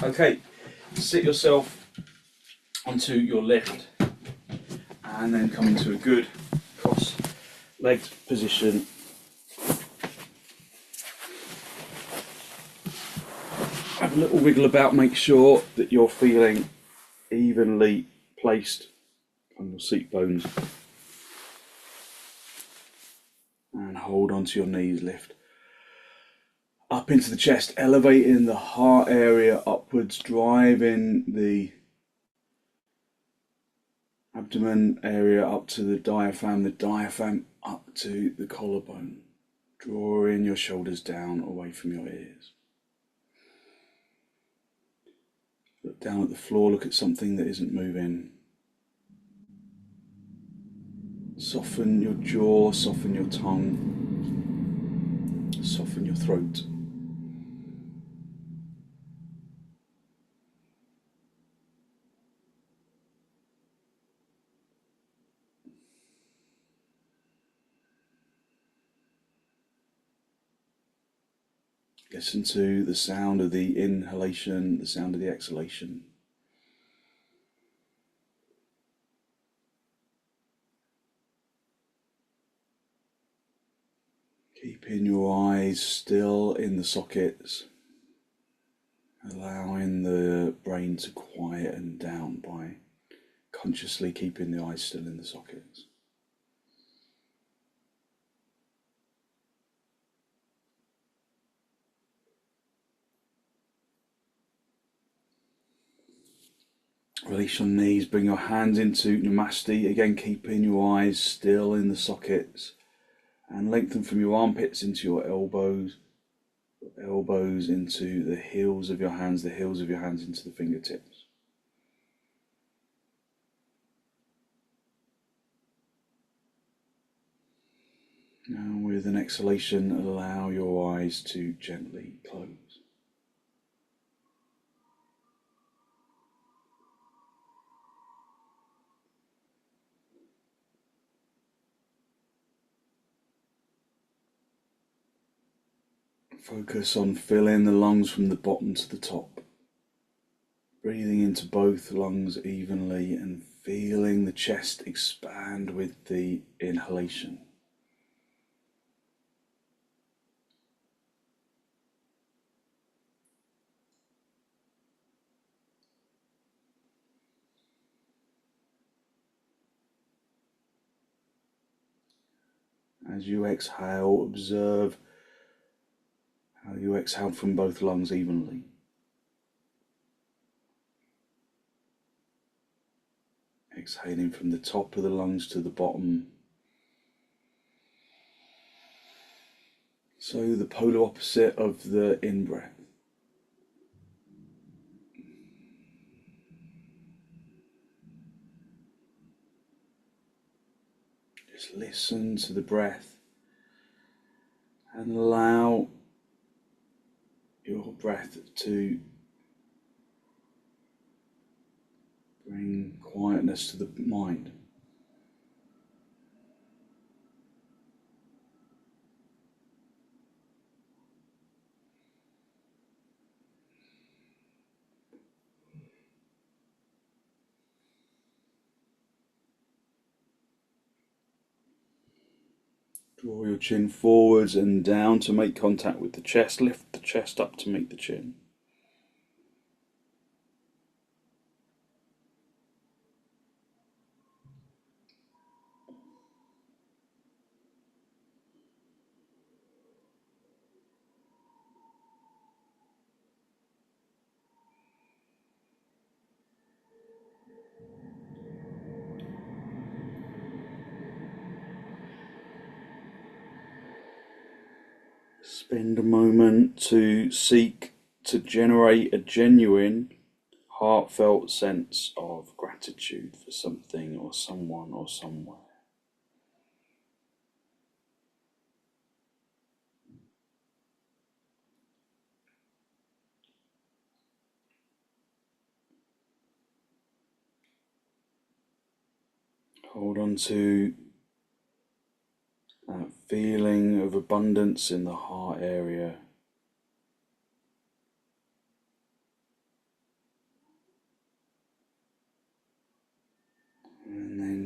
Okay, sit yourself onto your lift and then come into a good cross-legged position. Have a little wiggle about, make sure that you're feeling evenly placed on your seat bones. And hold onto your knees, lift up into the chest, elevating the heart area upwards, driving the abdomen area up to the diaphragm up to the collarbone, drawing your shoulders down away from your ears. Look down at the floor, look at something that isn't moving. Soften your jaw, soften your tongue, soften your throat. Listen to the sound of the inhalation, the sound of the exhalation. Keeping your eyes still in the sockets, allowing the brain to quieten down by consciously keeping the eyes still in the sockets. Release your knees, bring your hands into Namaste, again keeping your eyes still in the sockets, and lengthen from your armpits into your elbows into the heels of your hands, the heels of your hands into the fingertips. Now with an exhalation, allow your eyes to gently close. Focus on filling the lungs from the bottom to the top. Breathing into both lungs evenly and feeling the chest expand with the inhalation. As you exhale, observe how you exhale from both lungs evenly. Exhaling from the top of the lungs to the bottom. So the polar opposite of the in-breath. Just listen to the breath and allow your breath to bring quietness to the mind. Draw your chin forwards and down to make contact with the chest. Lift the chest up to meet the chin. Spend a moment to seek to generate a genuine, heartfelt sense of gratitude for something or someone or somewhere. Hold on to that feeling of abundance in the heart area.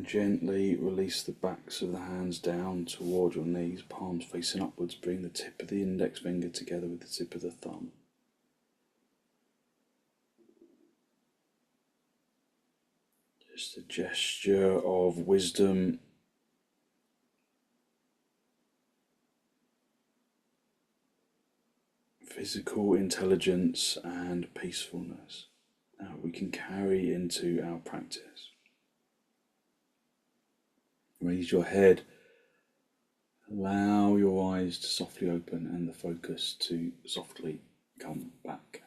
gently release the backs of the hands down toward your knees, palms facing upwards. Bring the tip of the index finger together with the tip of the thumb. Just a gesture of wisdom, physical intelligence and peacefulness that we can carry into our practice. Raise your head, allow your eyes to softly open and the focus to softly come back.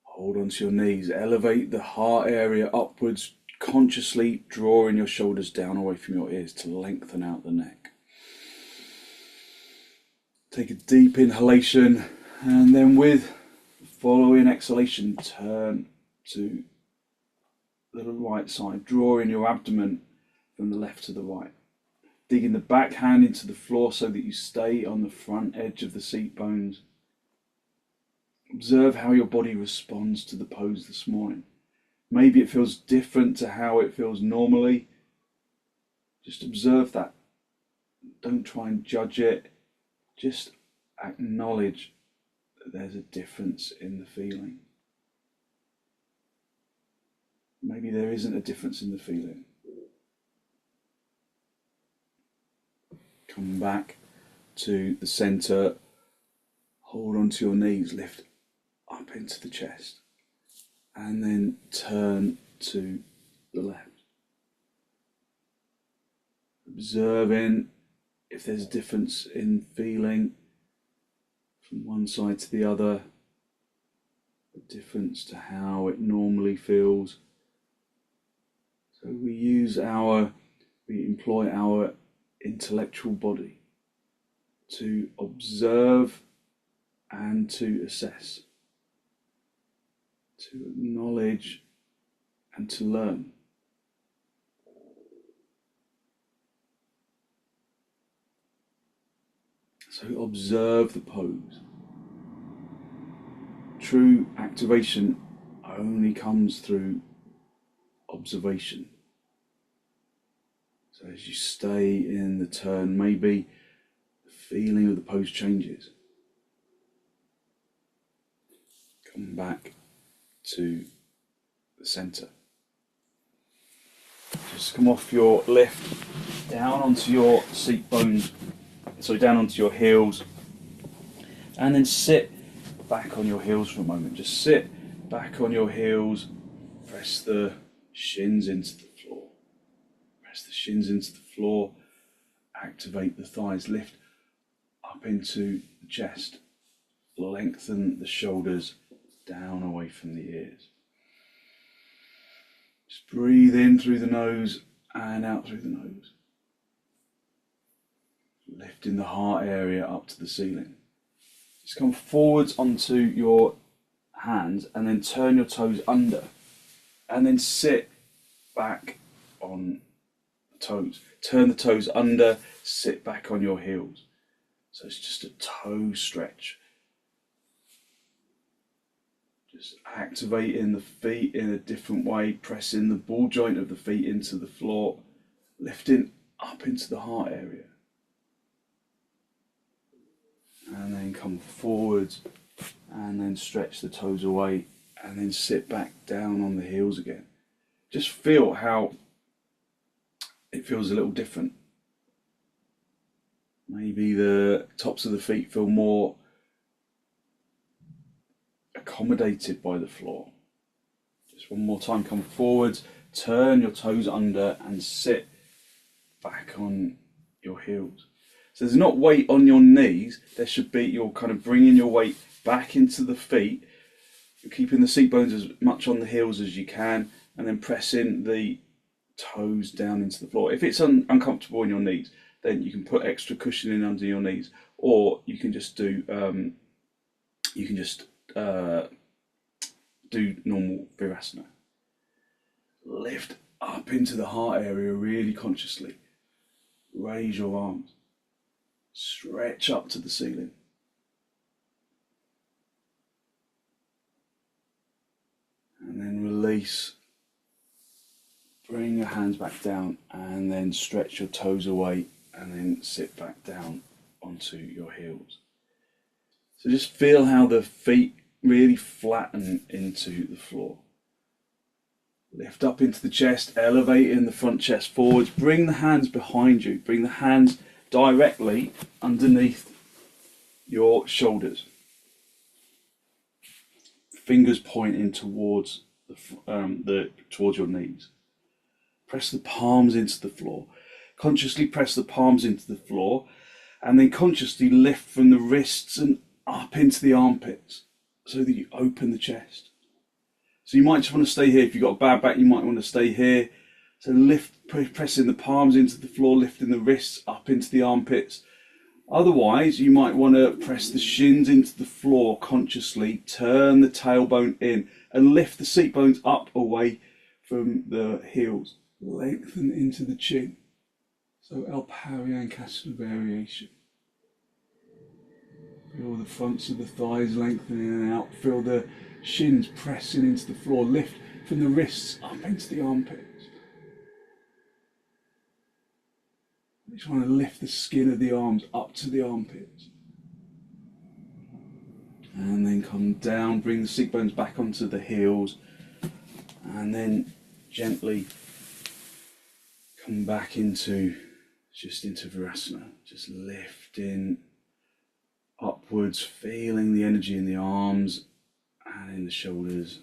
Hold onto your knees, elevate the heart area upwards, consciously drawing your shoulders down away from your ears to lengthen out the neck. Take a deep inhalation, and then with the following exhalation, turn to the right side, drawing your abdomen from the left to the right. Digging the back hand into the floor so that you stay on the front edge of the seat bones. Observe how your body responds to the pose this morning. Maybe it feels different to how it feels normally. Just observe that. Don't try and judge it. Just acknowledge that there's a difference in the feeling. Maybe there isn't a difference in the feeling. Come back to the center. Hold onto your knees. Lift up into the chest. And then turn to the left. Observing if there's a difference in feeling from one side to the other, a difference to how it normally feels. So we employ our intellectual body to observe and to assess, to acknowledge and to learn. So observe the pose. True activation only comes through observation. So as you stay in the turn, maybe the feeling of the pose changes. Come back to the center. Just come off your lift, down onto your seat bones, down onto your heels, and then sit back on your heels for a moment. Just sit back on your heels, press the shins into the floor. Press the shins into the floor, activate the thighs, lift up into the chest, lengthen the shoulders down away from the ears. Just breathe in through the nose and out through the nose. Lifting the heart area up to the ceiling. Just come forwards onto your hands and then turn your toes under. And then sit back on the toes. Turn the toes under, sit back on your heels. So it's just a toe stretch. Just activating the feet in a different way, pressing the ball joint of the feet into the floor, lifting up into the heart area. And then come forwards and then stretch the toes away and then sit back down on the heels again. Just feel how it feels a little different. Maybe the tops of the feet feel more accommodated by the floor. Just one more time, come forwards, turn your toes under and sit back on your heels. So there's not weight on your knees, there should be, you're kind of bringing your weight back into the feet. You're keeping the seat bones as much on the heels as you can, and then pressing the toes down into the floor. If it's uncomfortable in your knees, then you can put extra cushioning under your knees, or you can just do normal virasana. Lift up into the heart area really consciously. Raise your arms. Stretch up to the ceiling. And then release. bring your hands back down and then stretch your toes away and then sit back down onto your heels. So just feel how the feet really flatten into the floor. Lift up into the chest, elevating the front chest forwards. Bring the hands behind you. Bring the hands directly underneath your shoulders. Fingers pointing towards towards your knees. Press the palms into the floor. Consciously press the palms into the floor, and then consciously lift from the wrists and up into the armpits so that you open the chest. So you might just want to stay here. If you've got a bad back, you might want to stay here. So pressing the palms into the floor, lifting the wrists up into the armpits. Otherwise, you might want to press the shins into the floor consciously, turn the tailbone in, and lift the seat bones up away from the heels. Lengthen into the chin. So El Paryankassana variation. Feel the fronts of the thighs lengthening and out. Feel the shins pressing into the floor. Lift from the wrists up into the armpits. You just want to lift the skin of the arms up to the armpits. And then come down, bring the seat bones back onto the heels. And then gently come back into virasana. Just lifting upwards, feeling the energy in the arms and in the shoulders.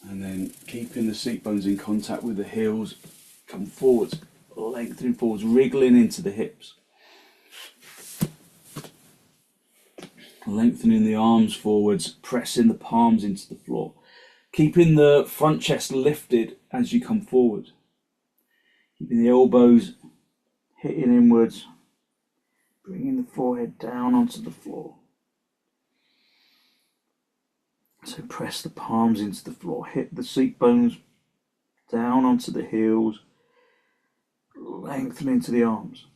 And then keeping the seat bones in contact with the heels. Come forwards, lengthening forwards, wriggling into the hips. Lengthening the arms forwards, pressing the palms into the floor. Keeping the front chest lifted as you come forward. Keeping the elbows hitting inwards. Bringing the forehead down onto the floor. So press the palms into the floor. Hit the seat bones down onto the heels. Lengthen into the arms.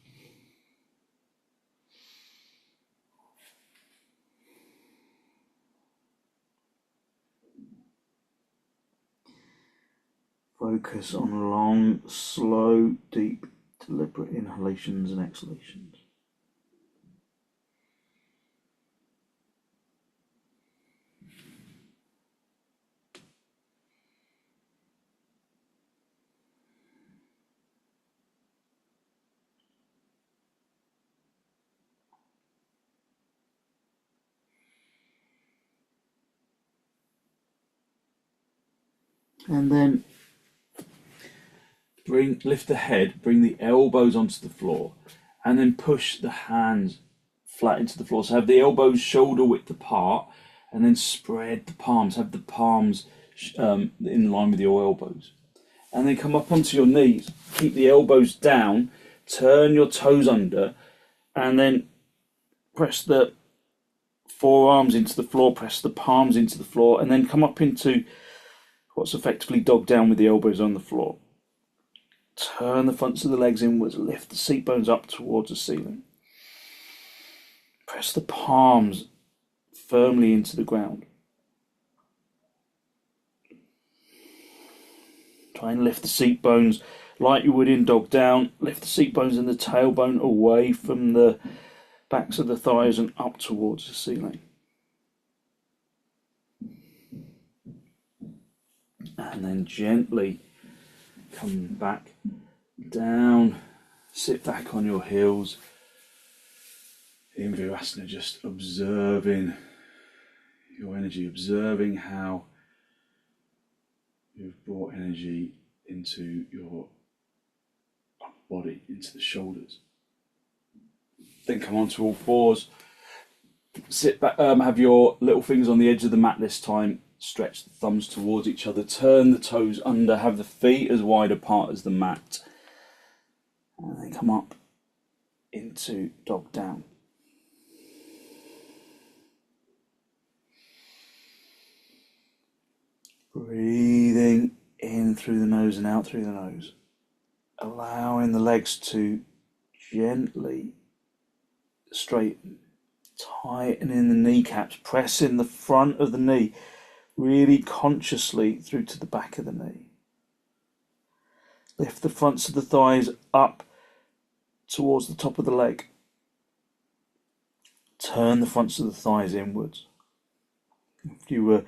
Focus on long, slow, deep, deliberate inhalations and exhalations. And then lift the head, bring the elbows onto the floor, and then push the hands flat into the floor. So have the elbows shoulder width apart, and then spread the palms. Have the palms in line with your elbows. And then come up onto your knees. Keep the elbows down, turn your toes under, and then press the forearms into the floor, press the palms into the floor, and then come up into what's effectively dog down with the elbows on the floor. Turn the fronts of the legs inwards, lift the seat bones up towards the ceiling. Press the palms firmly into the ground. Try and lift the seat bones like you would in dog down. Lift the seat bones and the tailbone away from the backs of the thighs and up towards the ceiling. And then gently come back down, sit back on your heels. In virasana, just observing your energy, observing how you've brought energy into your upper body, into the shoulders. Then come onto all fours, sit back, have your little fingers on the edge of the mat this time. Stretch the thumbs towards each other, turn the toes under, have the feet as wide apart as the mat, and then come up into dog down. Breathing in through the nose and out through the nose, allowing the legs to gently straighten, tightening the kneecaps, pressing the front of the knee really consciously through to the back of the knee. Lift the fronts of the thighs up towards the top of the leg. Turn the fronts of the thighs inwards. If you were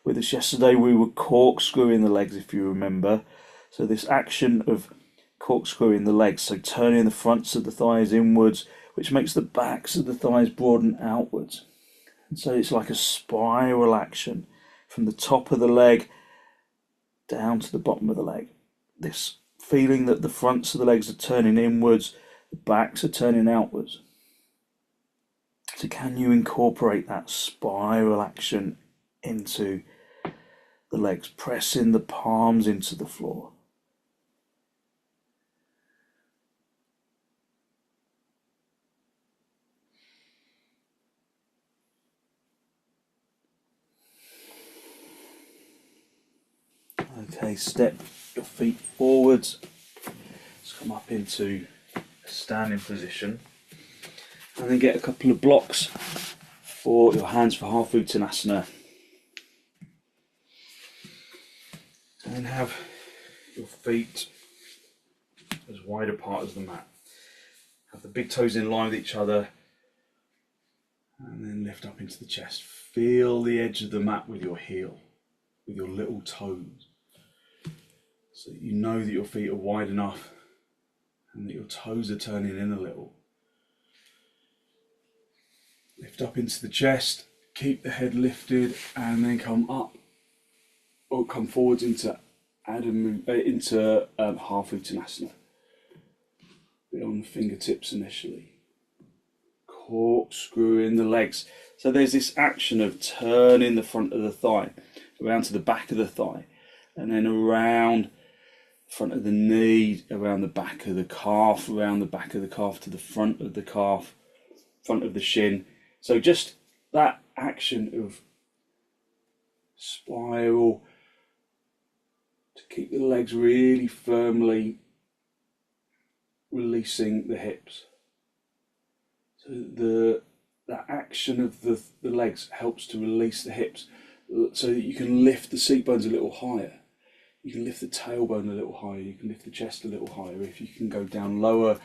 with us yesterday, we were corkscrewing the legs, if you remember. So this action of corkscrewing the legs, so turning the fronts of the thighs inwards, which makes the backs of the thighs broaden outwards. And so it's like a spiral action from the top of the leg down to the bottom of the leg. This feeling that the fronts of the legs are turning inwards, the backs are turning outwards. So can you incorporate that spiral action into the legs, pressing the palms into the floor? Okay, step your feet forwards. Let's come up into a standing position. And then get a couple of blocks for your hands for parsvottanasana. And then have your feet as wide apart as the mat. Have the big toes in line with each other. And then lift up into the chest. Feel the edge of the mat with your heel, with your little toes. So that you know that your feet are wide enough and that your toes are turning in a little. Lift up into the chest, keep the head lifted, and then come up, or come forwards into parsvottanasana. Be on the fingertips initially. Corkscrewing the legs. So there's this action of turning the front of the thigh around to the back of the thigh, and then around the front of the knee, around the back of the calf, around the back of the calf to the front of the calf, front of the shin. So just that action of spiral to keep the legs really firmly releasing the hips. So that action of the legs helps to release the hips so that you can lift the seat bones a little higher. You can lift the tailbone a little higher. You can lift the chest a little higher. If you can go down lower,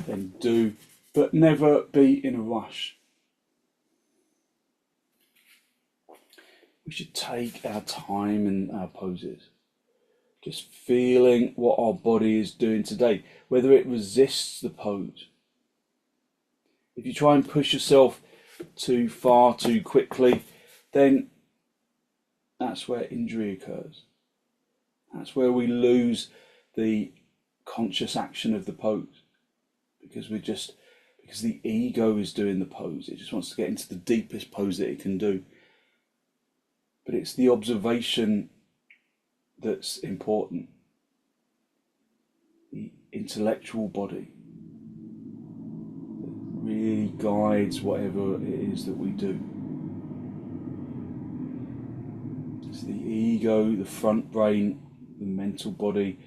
then do, but never be in a rush. We should take our time in our poses, just feeling what our body is doing today, whether it resists the pose. If you try and push yourself too far too quickly, then that's where injury occurs. That's where we lose the conscious action of the pose, because the ego is doing the pose. It just wants to get into the deepest pose that it can do. But it's the observation that's important. The intellectual body that really guides whatever it is that we do. It's the ego, the front brain, the mental body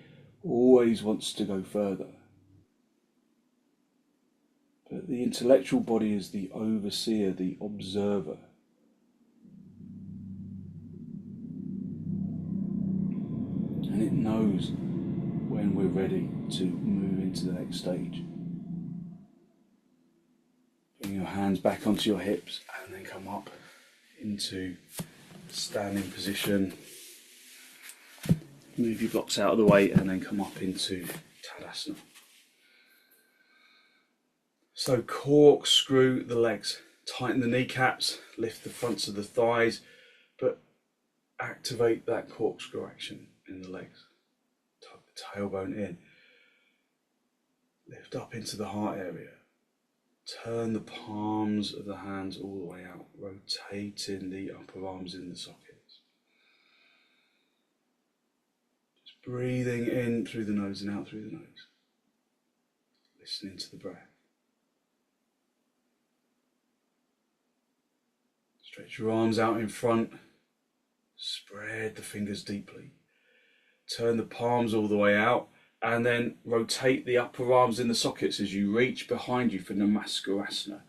always wants to go further. But the intellectual body is the overseer, the observer. And it knows when we're ready to move into the next stage. Bring your hands back onto your hips and then come up into standing position. Move your blocks out of the way and then come up into Tadasana. So corkscrew the legs, tighten the kneecaps, lift the fronts of the thighs, but activate that corkscrew action in the legs. Tuck the tailbone in. Lift up into the heart area. Turn the palms of the hands all the way out, rotating the upper arms in the sockets. Just breathing in through the nose and out through the nose. Listening to the breath. Stretch your arms out in front. Spread the fingers deeply. Turn the palms all the way out and then rotate the upper arms in the sockets as you reach behind you for namaskarasana.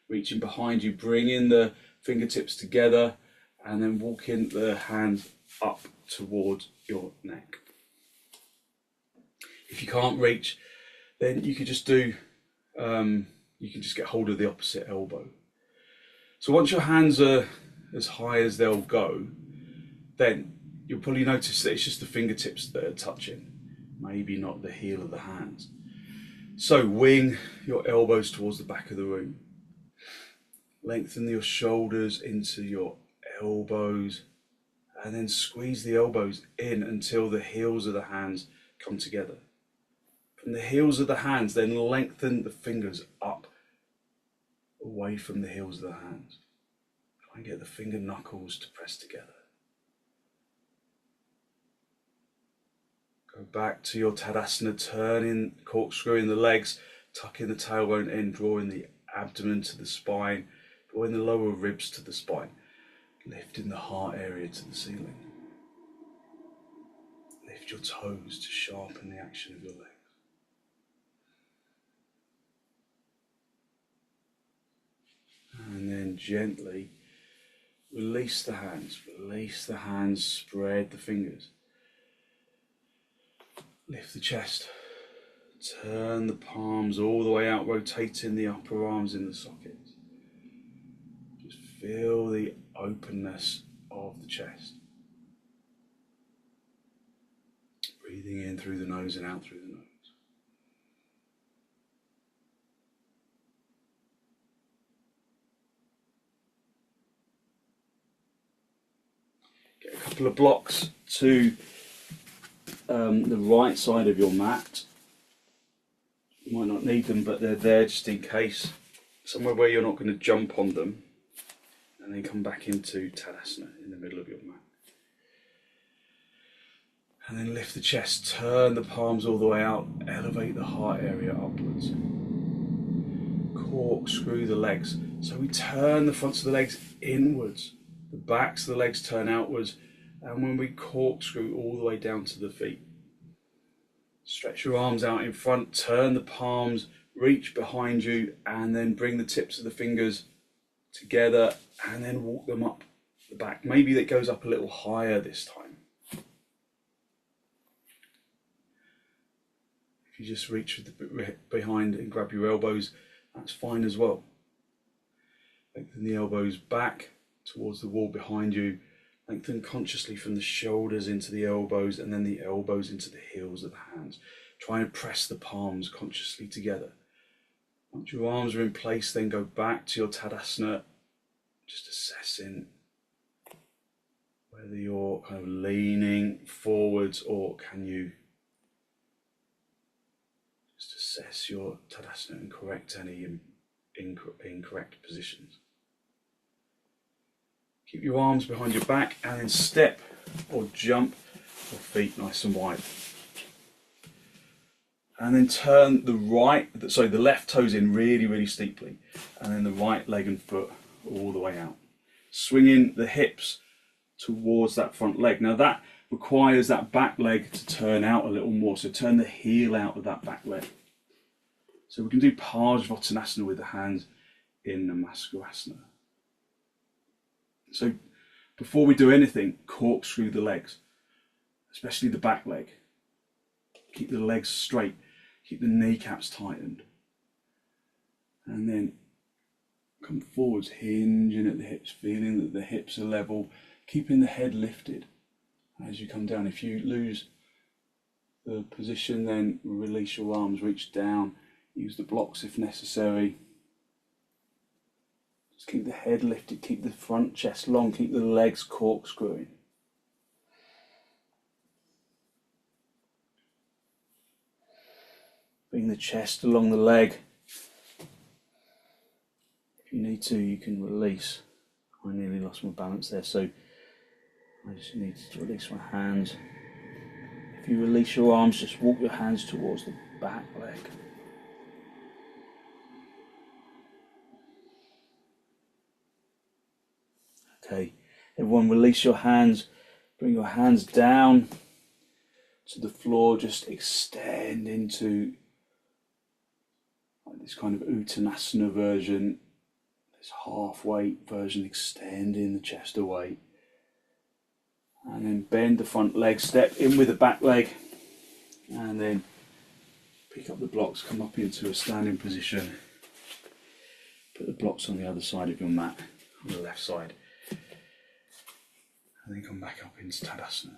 Reaching behind you, bringing the fingertips together and then walking the hands up towards your neck. If you can't reach, then you could just do, you can just get hold of the opposite elbow. So once your hands are as high as they'll go, then you'll probably notice that it's just the fingertips that are touching, maybe not the heel of the hands. So wing your elbows towards the back of the room. Lengthen your shoulders into your elbows, and then squeeze the elbows in until the heels of the hands come together. From the heels of the hands, then lengthen the fingers up, away from the heels of the hands. Try and get the finger knuckles to press together. Go back to your Tadasana, turning, corkscrewing the legs, tucking the tailbone in, drawing the abdomen to the spine, drawing the lower ribs to the spine, lifting the heart area to the ceiling. Lift your toes to sharpen the action of your legs. And then gently release the hands, spread the fingers. Lift the chest, turn the palms all the way out, rotating the upper arms in the sockets. Just feel the openness of the chest. Breathing in through the nose and out through the nose. Get a couple of blocks to the right side of your mat. You might not need them, but they're there just in case. Somewhere where you're not going to jump on them, and then come back into Tadasana in the middle of your mat. And then lift the chest, turn the palms all the way out, elevate the heart area upwards. Corkscrew the legs. So we turn the fronts of the legs inwards, the backs of the legs turn outwards, and when we corkscrew all the way down to the feet. Stretch your arms out in front, turn the palms, reach behind you, and then bring the tips of the fingers together and then walk them up the back. Maybe that goes up a little higher this time. If you just reach with the behind and grab your elbows, that's fine as well. Lengthen the elbows back towards the wall behind you. Lengthen consciously from the shoulders into the elbows and then the elbows into the heels of the hands. Try and press the palms consciously together. Once your arms are in place, then go back to your Tadasana, just assessing whether you're kind of leaning forwards or can you just assess your Tadasana and correct any incorrect positions. Keep your arms behind your back and then step or jump your feet nice and wide. And then turn the left toes in really, really steeply. And then the right leg and foot all the way out. Swinging the hips towards that front leg. Now that requires that back leg to turn out a little more. So turn the heel out of that back leg. So we can do parsvottanasana with the hands in namaskarasana. So before we do anything, corkscrew the legs, especially the back leg. Keep the legs straight, keep the kneecaps tightened. And then come forwards, hinging at the hips, feeling that the hips are level, keeping the head lifted as you come down. If you lose the position, then release your arms, reach down, use the blocks if necessary. Just keep the head lifted, keep the front chest long, keep the legs corkscrewing. Bring the chest along the leg. If you need to, you can release. I nearly lost my balance there, so I just need to release my hands. If you release your arms, just walk your hands towards the back leg. Okay, everyone release your hands, bring your hands down to the floor, just extend into this kind of uttanasana version, this half weight version, extending the chest away. And then bend the front leg, step in with the back leg, and then Pick up the blocks, come up into a standing position. Put the blocks on the other side of your mat, on the left side. And then come back up into Tadasana.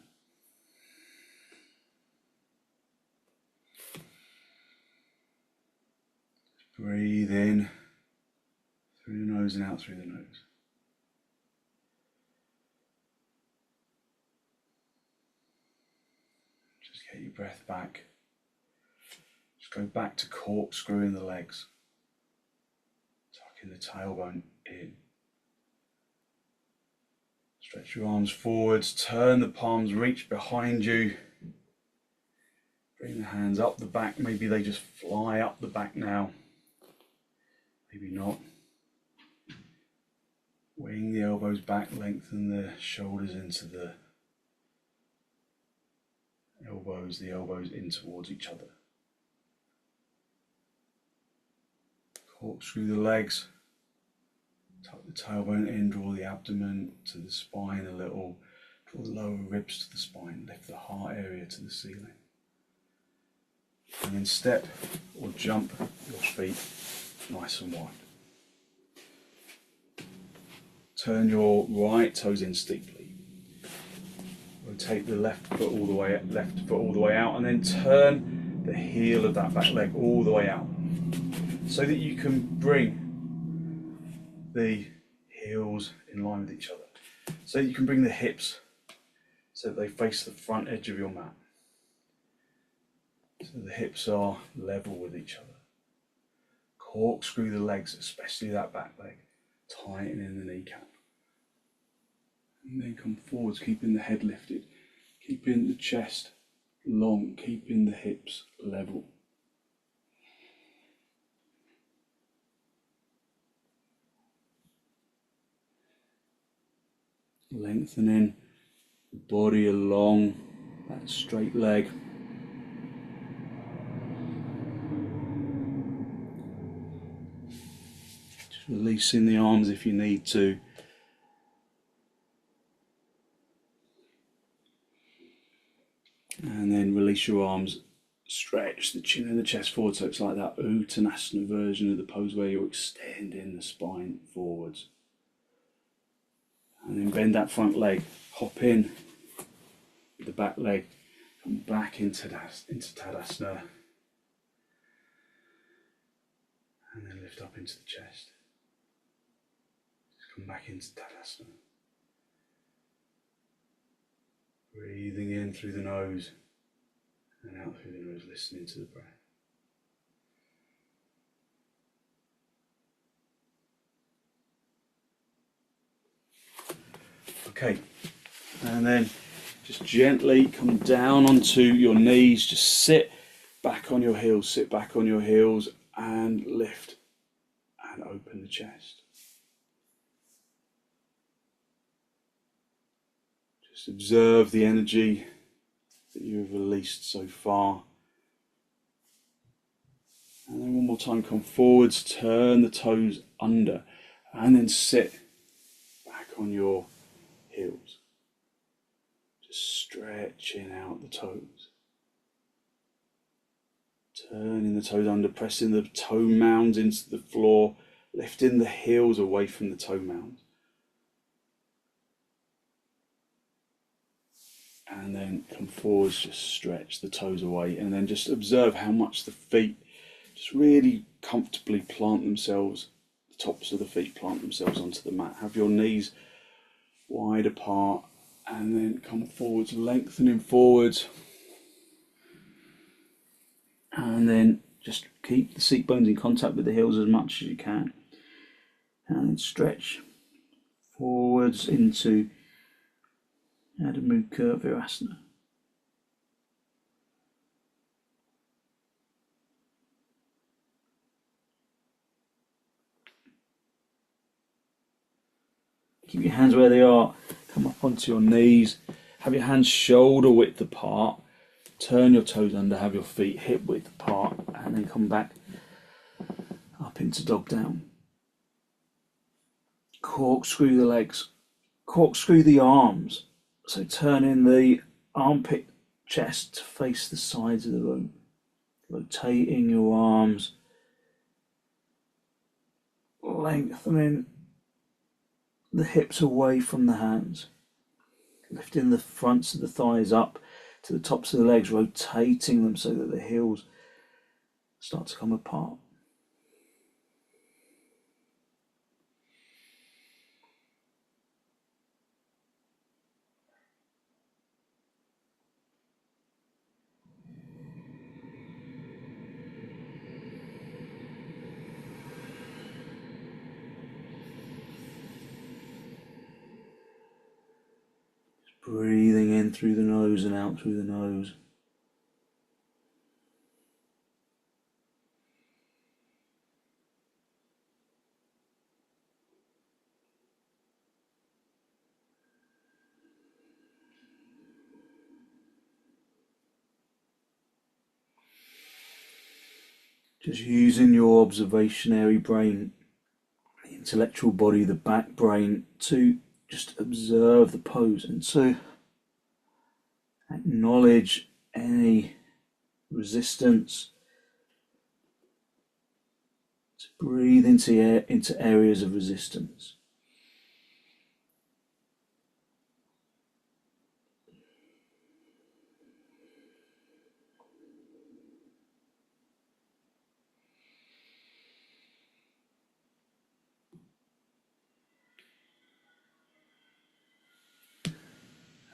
Breathe in through the nose and out through the nose. Just get your breath back. Just go back to corkscrewing the legs. Tucking the tailbone in. Stretch your arms forwards, turn the palms, reach behind you. Bring the hands up the back, maybe they just fly up the back now. Maybe not. Wing the elbows back, lengthen the shoulders into the elbows in towards each other. Corkscrew the legs, tuck the tailbone in, draw the abdomen to the spine a little, draw the lower ribs to the spine, lift the heart area to the ceiling. And then step or jump your feet nice and wide. Turn your right toes in steeply. Rotate the left foot all the way out, and then turn the heel of that back leg all the way out, so that you can bring the heels in line with each other. So you can bring the hips so that they face the front edge of your mat. So the hips are level with each other. Corkscrew the legs, especially that back leg, tighten in the kneecap. And then come forwards, keeping the head lifted, keeping the chest long, keeping the hips level. Lengthening the body along that straight leg. Just releasing the arms if you need to. And then release your arms, stretch the chin and the chest forward, so it's like that uttanasana version of the pose where you're extending the spine forwards. And then bend that front leg, hop in with the back leg, come back into Tadasana, and then lift up into the chest. Just come back into Tadasana. Breathing in through the nose and out through the nose, listening to the breath. Okay, and then just gently come down onto your knees, just sit back on your heels, and lift and open the chest. Just observe the energy that you have released so far. And then one more time, come forwards, turn the toes under, and then sit back on your heels. Just stretching out the toes. Turning the toes under, pressing the toe mounds into the floor, lifting the heels away from the toe mounds. And then come forwards, just stretch the toes away, and then just observe how much the feet just really comfortably plant themselves, the tops of the feet plant themselves onto the mat. Have your knees wide apart, and then come forwards, lengthening forwards, and then just keep the seat bones in contact with the heels as much as you can, and then stretch forwards into Adho Mukha Virasana. Keep your hands where they are, come up onto your knees, have your hands shoulder width apart, turn your toes under, have your feet hip width apart, and then come back up into dog down. Corkscrew the legs, corkscrew the arms, so turning the armpit chest to face the sides of the room. rotating your arms, lengthening the hips away from the hands, lifting the fronts of the thighs up to the tops of the legs, rotating them so that the heels start to come apart. Breathing in through the nose and out through the nose. Just using your observationary brain, the intellectual body, the back brain, to just observe the pose and to acknowledge any resistance, to breathe into areas of resistance.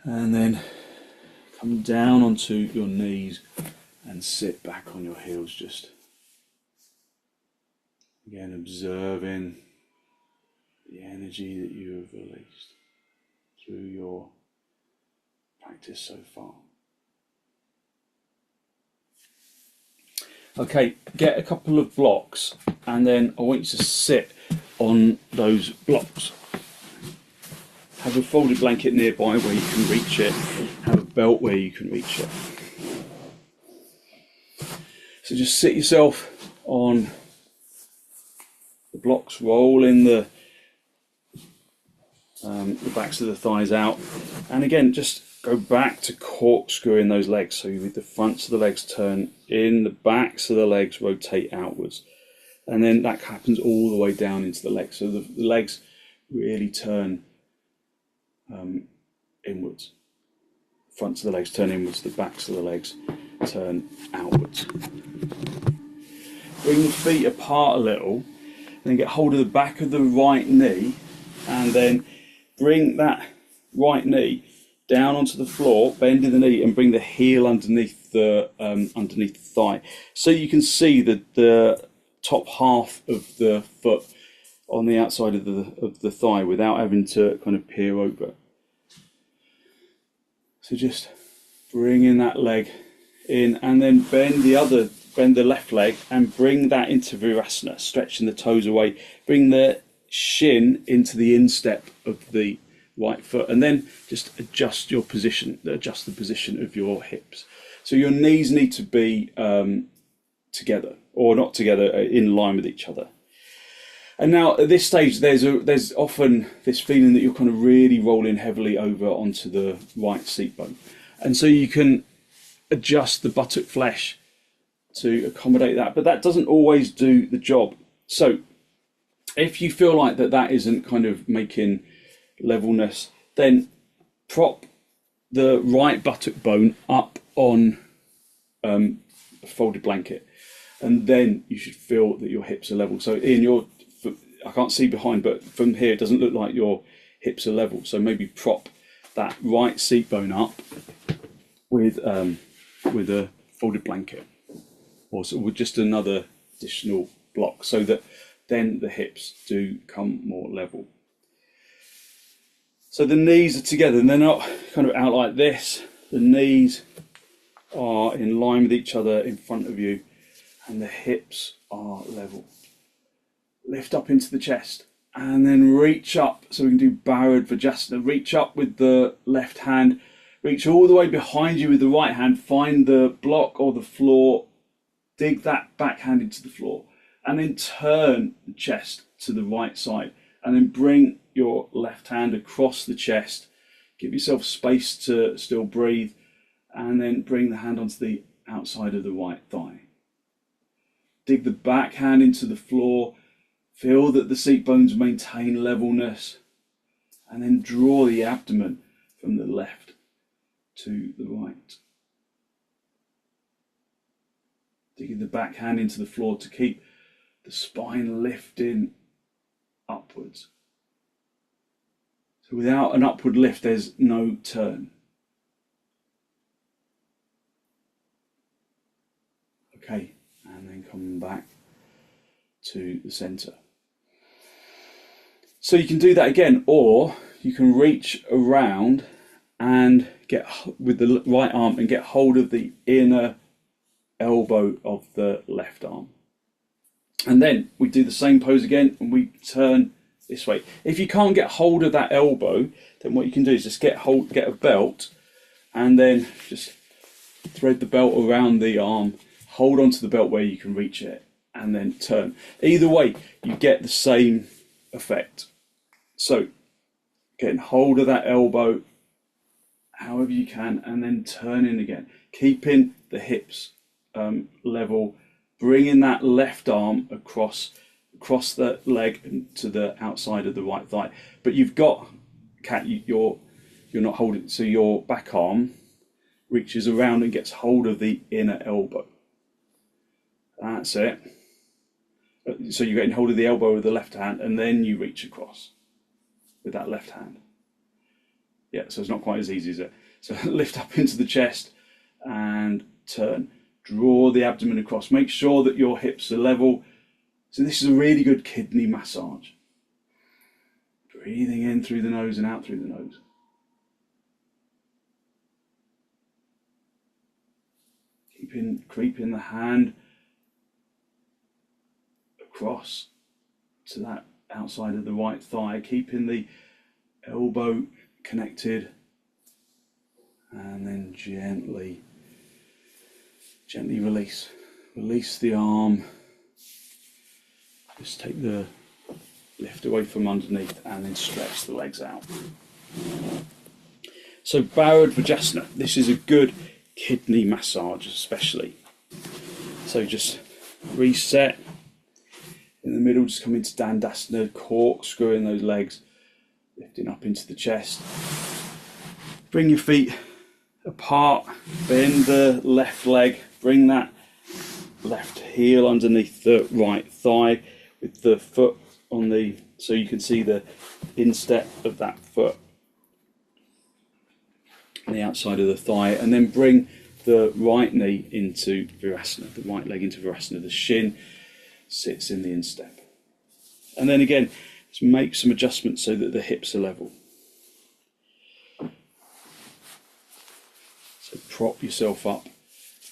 And then come down onto your knees and sit back on your heels, just again observing the energy that you have released through your practice so far. Okay, get a couple of blocks and then I want you to sit on those blocks. Have a folded blanket nearby where you can reach it. Have a belt where you can reach it. So just sit yourself on the blocks, rolling the backs of the thighs out. And again, just go back to corkscrewing those legs. So with the fronts of the legs turn in, the backs of the legs rotate outwards. And then that happens all the way down into the legs. So the legs really turn inwards. Fronts of the legs turn inwards, the backs of the legs turn outwards. Bring the feet apart a little, and then get hold of the back of the right knee, and then bring that right knee down onto the floor, bending the knee, and bring the heel underneath the thigh, so you can see the top half of the foot on the outside of the thigh without having to kind of peer over. So just bringing that leg in, and then bend the left leg and bring that into virasana, stretching the toes away. Bring the shin into the instep of the right foot, and then just adjust your position, adjust the position of your hips. So your knees need to be together, or not together, in line with each other. And now at this stage, there's often this feeling that you're kind of really rolling heavily over onto the right seat bone. And so you can adjust the buttock flesh to accommodate that, but that doesn't always do the job. So if you feel like that isn't kind of making levelness, then prop the right buttock bone up on a folded blanket, and then you should feel that your hips are level. So I can't see behind, but from here it doesn't look like your hips are level. So maybe prop that right seat bone up with a folded blanket, or with just another additional block, so that then the hips do come more level. So the knees are together and they're not kind of out like this. The knees are in line with each other in front of you, and the hips are level. Lift up into the chest and then reach up, so we can do bharavvajasana. Reach up with the left hand, reach all the way behind you with the right hand, find the block or the floor, dig that back hand into the floor, and then turn the chest to the right side, and then bring your left hand across the chest. Give yourself space to still breathe, and then bring the hand onto the outside of the right thigh. Dig the back hand into the floor. Feel that the seat bones maintain levelness. And then draw the abdomen from the left to the right. Digging the back hand into the floor to keep the spine lifting upwards. So without an upward lift, there's no turn. Okay, and then come back to the center. So you can do that again, or you can reach around and get with the right arm and get hold of the inner elbow of the left arm. And then we do the same pose again and we turn this way. If you can't get hold of that elbow, then what you can do is just get a belt and then just thread the belt around the arm, hold onto the belt where you can reach it, and then turn. Either way, you get the same effect. So getting hold of that elbow however you can, and then turning again, keeping the hips level, bringing that left arm across the leg to the outside of the right thigh. But you've got, Kat, you're not holding, so your back arm reaches around and gets hold of the inner elbow. That's it. So you're getting hold of the elbow with the left hand, and then you reach across with that left hand. Yeah, so it's not quite as easy, is it? So lift up into the chest and turn. Draw the abdomen across. Make sure that your hips are level. So this is a really good kidney massage. Breathing in through the nose and out through the nose. Creeping the hand across to that outside of the right thigh, keeping the elbow connected, and then gently release the arm. Just take the lift away from underneath and then stretch the legs out. So bharavvajasana, this is a good kidney massage especially. So just reset in the middle, just come into dandasana, corkscrewing those legs, lifting up into the chest. Bring your feet apart, bend the left leg, bring that left heel underneath the right thigh with the foot on the, so you can see the instep of that foot on the outside of the thigh, and then bring the right knee into virasana, the right leg into virasana, the shin sits in the instep. And then again, just make some adjustments so that the hips are level. So prop yourself up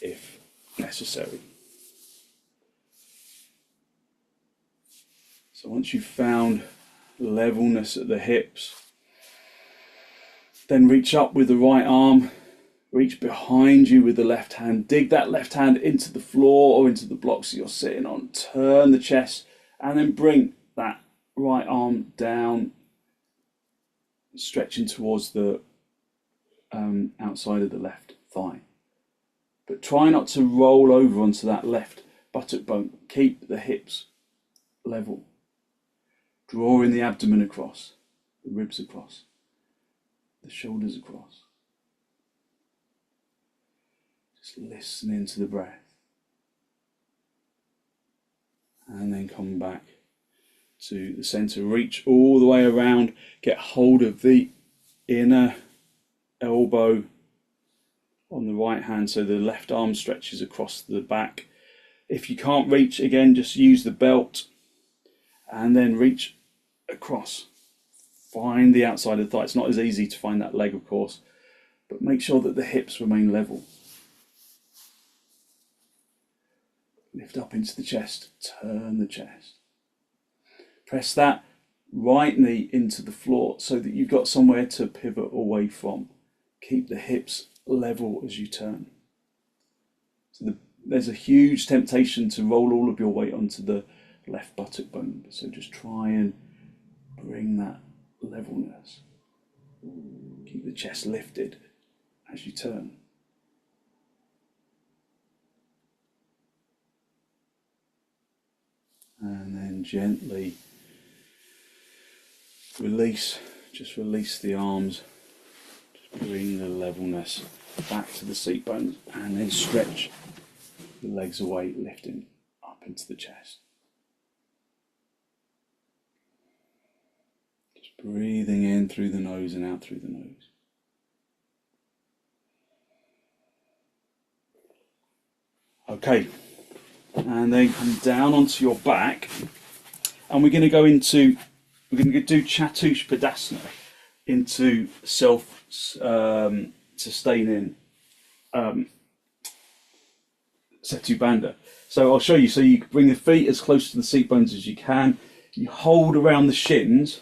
if necessary. So once you've found levelness at the hips, then reach up with the right arm, reach behind you with the left hand, dig that left hand into the floor or into the blocks that you're sitting on, turn the chest, and then bring that right arm down, stretching towards the outside of the left thigh. But try not to roll over onto that left buttock bone. Keep the hips level. Drawing the abdomen across, the ribs across, the shoulders across. Just listening to the breath. And then come back to the center. Reach all the way around. Get hold of the inner elbow on the right hand so the left arm stretches across the back. If you can't reach, again, just use the belt and then reach across. Find the outside of the thigh. It's not as easy to find that leg, of course, but make sure that the hips remain level. Lift up into the chest, turn the chest. Press that right knee into the floor so that you've got somewhere to pivot away from. Keep the hips level as you turn. So there's a huge temptation to roll all of your weight onto the left buttock bone. So just try and bring that levelness. Keep the chest lifted as you turn. And then gently release, just release the arms. Just bring the levelness back to the seat bones, and then stretch the legs away, lifting up into the chest. Just breathing in through the nose and out through the nose. Okay, and then come down onto your back, and we're going to do chatushpadasana, into self-sustaining setubandha. So I'll show you. So you bring the feet as close to the seat bones as you can. You hold around the shins,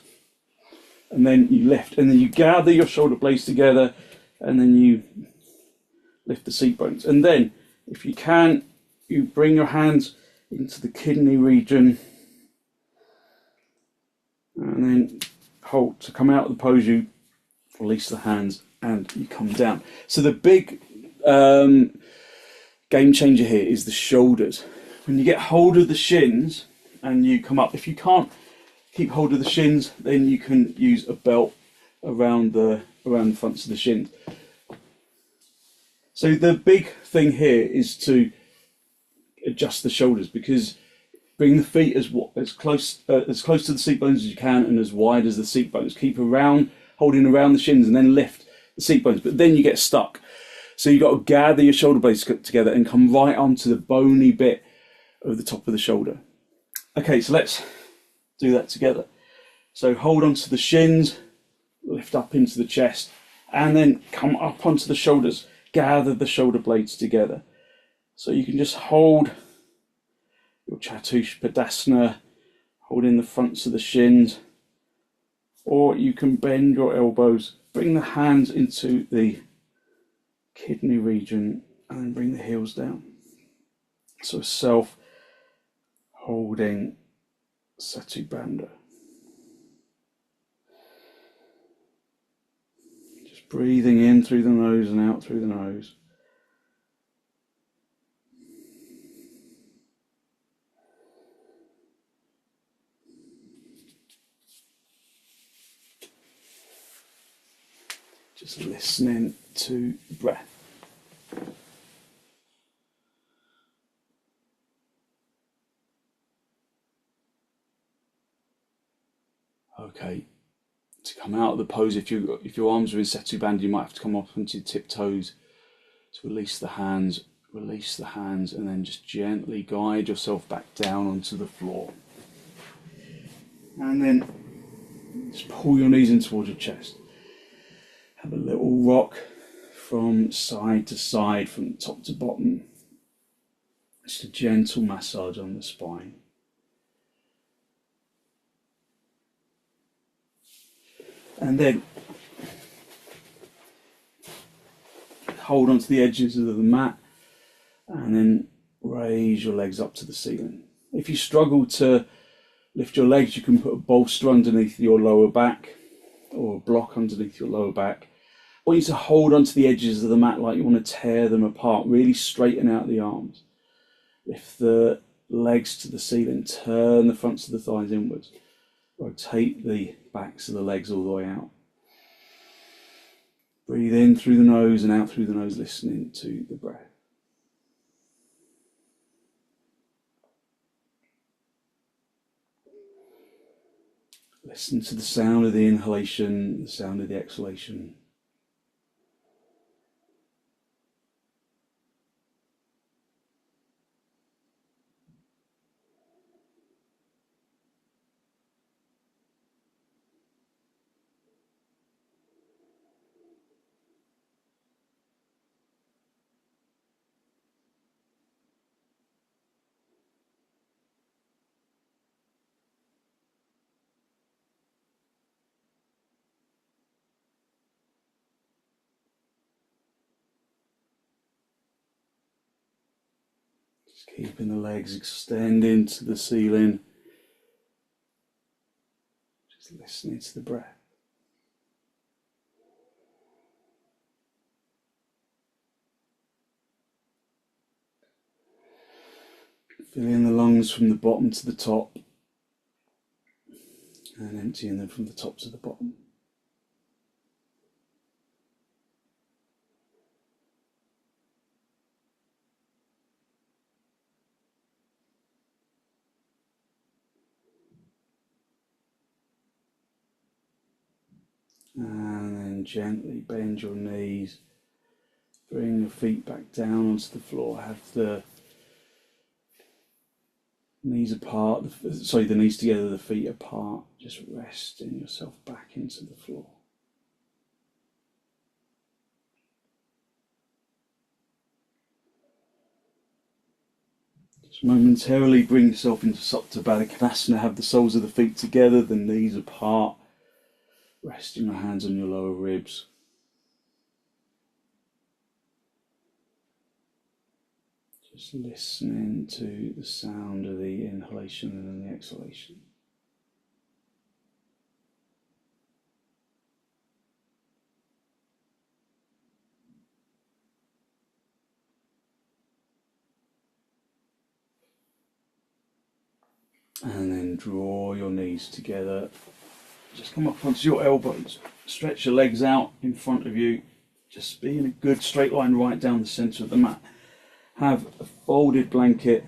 and then you lift, and then you gather your shoulder blades together, and then you lift the seat bones. And then, if you can, you bring your hands into the kidney region, and then hold to come out of the pose. You release the hands and you come down. So the big game changer here is the shoulders. When you get hold of the shins and you come up, if you can't keep hold of the shins, then you can use a belt around the fronts of the shins. So the big thing here is to adjust the shoulders, because bring the feet as close to the seat bones as you can, and as wide as the seat bones. Keep holding around the shins, and then lift the seat bones. But then you get stuck. So you've got to gather your shoulder blades together and come right onto the bony bit of the top of the shoulder. Okay, so let's do that together. So hold onto the shins, lift up into the chest, and then come up onto the shoulders. Gather the shoulder blades together. So you can just hold your chatushpadasana, holding the fronts of the shins, or you can bend your elbows, bring the hands into the kidney region, and then bring the heels down. So self-holding setubandha. Just breathing in through the nose and out through the nose. Just listening to the breath. Okay, to come out of the pose, if your arms are in setubandha, you might have to come up onto your tiptoes to release the hands, and then just gently guide yourself back down onto the floor. And then just pull your knees in towards your chest. Have a little rock from side to side, from top to bottom. Just a gentle massage on the spine. And then hold onto the edges of the mat, and then raise your legs up to the ceiling. If you struggle to lift your legs, you can put a bolster underneath your lower back, or a block underneath your lower back. I want you to hold onto the edges of the mat like you want to tear them apart. Really straighten out the arms. Lift the legs to the ceiling. Turn the fronts of the thighs inwards. Rotate the backs of the legs all the way out. Breathe in through the nose and out through the nose, listening to the breath. Listen to the sound of the inhalation, the sound of the exhalation. Just keeping the legs extending to the ceiling. Just listening to the breath. Filling the lungs from the bottom to the top and emptying them from the top to the bottom. And then gently bend your knees, bring your feet back down onto the floor, have the knees apart, the knees together, the feet apart, just resting yourself back into the floor. Just momentarily bring yourself into setubandha, have the soles of the feet together, the knees apart, resting your hands on your lower ribs. Just listening to the sound of the inhalation and the exhalation. And then draw your knees together. Just come up onto your elbows. Stretch your legs out in front of you. Just be in a good straight line right down the centre of the mat. Have a folded blanket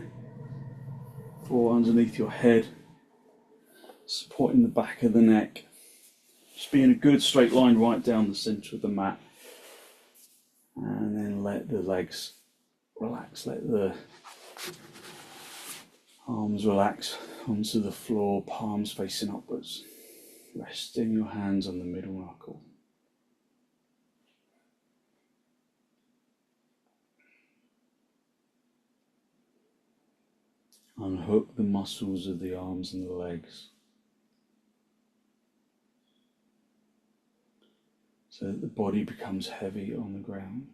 for underneath your head, supporting the back of the neck. Just be in a good straight line right down the centre of the mat. And then let the legs relax, let the arms relax onto the floor, palms facing upwards. Resting your hands on the middle knuckle. Unhook the muscles of the arms and the legs so that the body becomes heavy on the ground.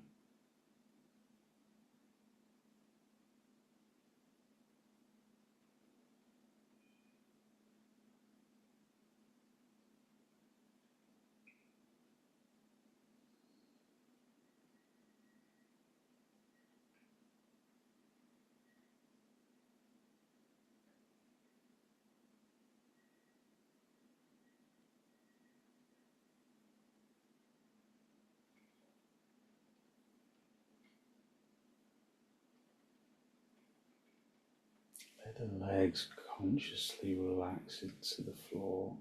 Let the legs consciously relax into the floor.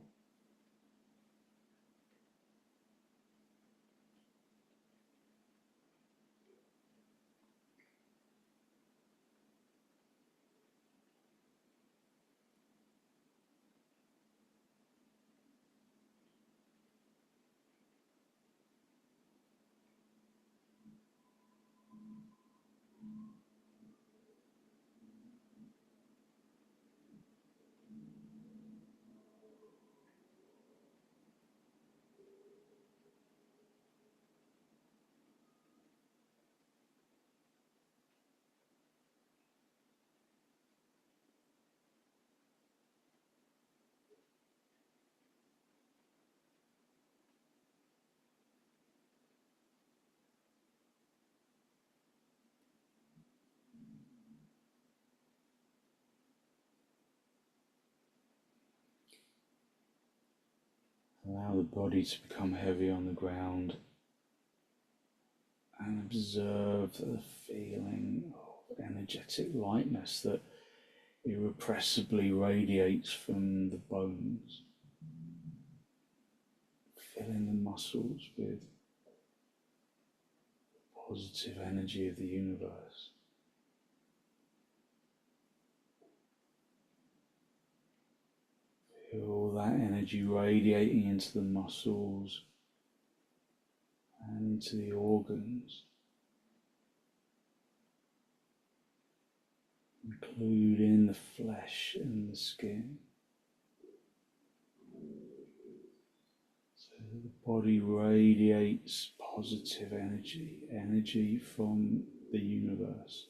Allow the body to become heavy on the ground and observe the feeling of energetic lightness that irrepressibly radiates from the bones, filling the muscles with positive energy of the universe. Feel that energy radiating into the muscles and into the organs, including the flesh and the skin. So that the body radiates positive energy, energy from the universe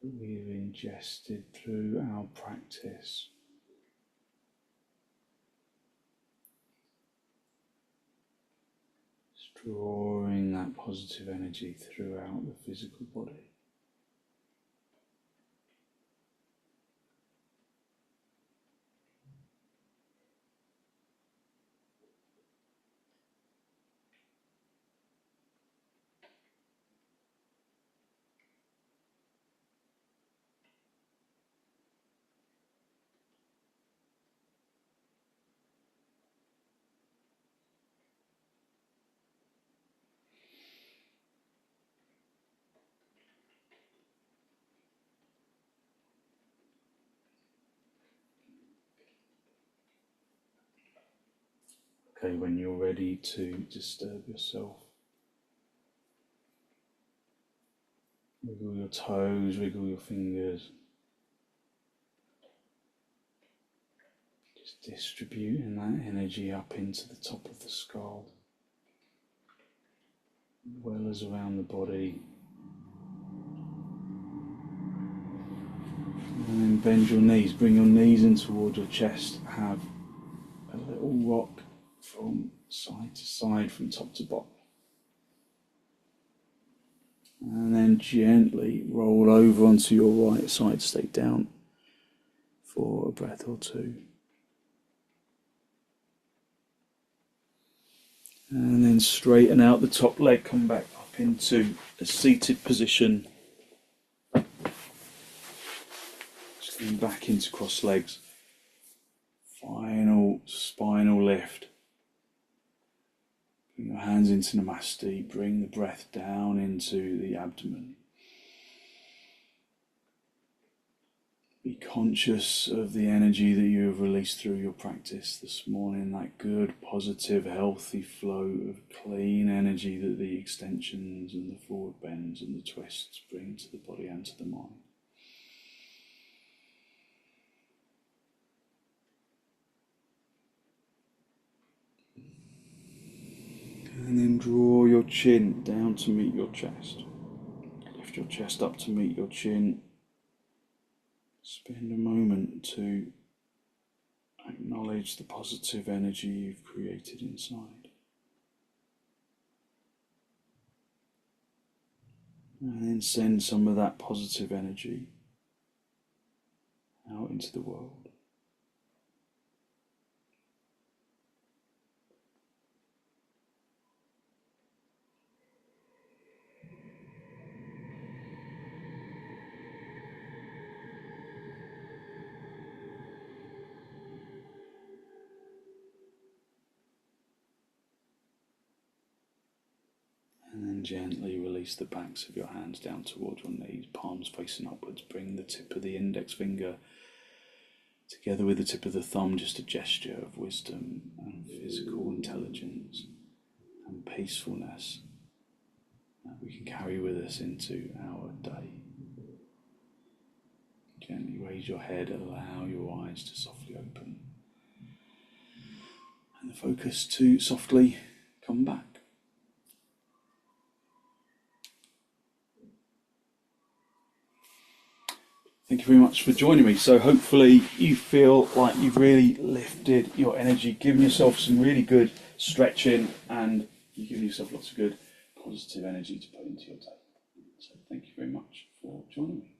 that we have ingested through our practice. Drawing that positive energy throughout the physical body. Okay, when you're ready to disturb yourself, wiggle your toes, wiggle your fingers. Just distributing that energy up into the top of the skull, as well as around the body. And then bend your knees, bring your knees in towards your chest, have a little rock from side to side, from top to bottom. And then gently roll over onto your right side, stay down for a breath or two. And then straighten out the top leg, come back up into a seated position. Just going back into cross legs. Final spinal lift. Bring your hands into Namaste, bring the breath down into the abdomen. Be conscious of the energy that you have released through your practice this morning, that good, positive, healthy flow of clean energy that the extensions and the forward bends and the twists bring to the body and to the mind. And then draw your chin down to meet your chest. Lift your chest up to meet your chin. Spend a moment to acknowledge the positive energy you've created inside. And then send some of that positive energy out into the world. And then gently release the backs of your hands down towards your knees, palms facing upwards. Bring the tip of the index finger together with the tip of the thumb, just a gesture of wisdom and physical intelligence and peacefulness that we can carry with us into our day. Gently raise your head, allow your eyes to softly open, and the focus to softly come back. Thank you very much for joining me. So hopefully you feel like you've really lifted your energy, given yourself some really good stretching, and you've given yourself lots of good positive energy to put into your day. So thank you very much for joining me.